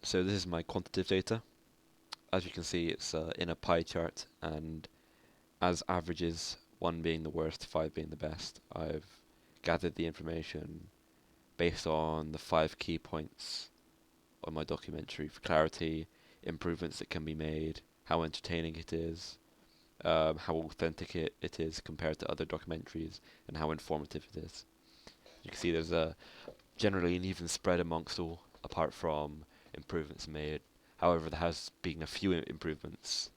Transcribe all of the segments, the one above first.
So this is my quantitative data. As you can see, it's in a pie chart, and as averages, 1 being the worst, 5 being the best, I've gathered the information based on the 5 key points on my documentary for clarity, improvements that can be made, how entertaining it is, how authentic it is compared to other documentaries, and how informative it is. You can see there's generally an even spread amongst all, apart from improvements made. However, there has been a few improvements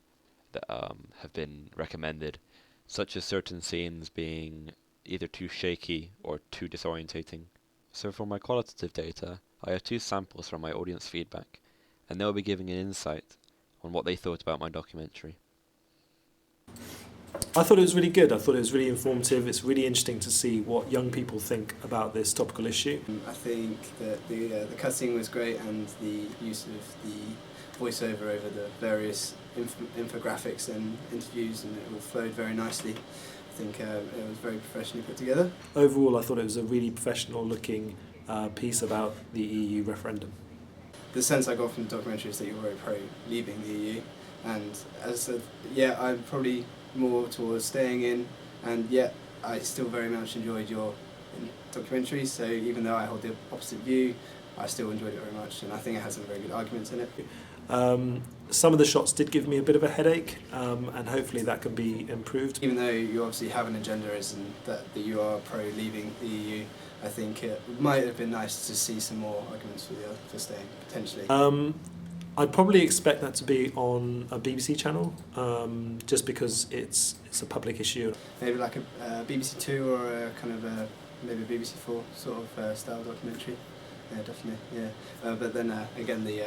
that have been recommended, such as certain scenes being either too shaky or too disorientating. So for my qualitative data, I have 2 samples from my audience feedback, and they'll be giving an insight on what they thought about my documentary. I thought it was really good. I thought it was really informative. It's really interesting to see what young people think about this topical issue. I think that the cutting was great, and the use of the voiceover over the various infographics and interviews, and it all flowed very nicely. I think it was very professionally put together. Overall, I thought it was a really professional looking piece about the EU referendum. The sense I got from the documentary is that you're very pro leaving the EU, and as I said, yeah, I'm probably more towards staying in, and yet I still very much enjoyed your documentary, so even though I hold the opposite view, I still enjoyed it very much, and I think it has some very good arguments in it. Some of the shots did give me a bit of a headache, and hopefully that can be improved. Even though you obviously have an agenda and that you are pro leaving the EU, I think it might have been nice to see some more arguments for staying, potentially. I'd probably expect that to be on a BBC channel, just because it's a public issue. Maybe like a BBC Two or a kind of maybe a BBC Four sort of style documentary. Yeah, definitely. Yeah, but then again, the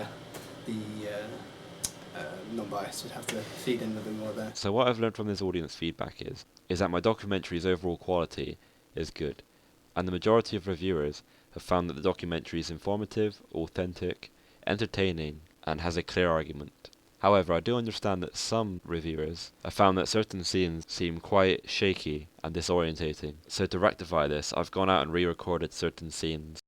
non-bias would have to feed in a bit more there. So what I've learned from this audience feedback is that my documentary's overall quality is good, and the majority of reviewers have found that the documentary is informative, authentic, entertaining, and has a clear argument. However, I do understand that some reviewers have found that certain scenes seem quite shaky and disorientating. So to rectify this, I've gone out and re-recorded certain scenes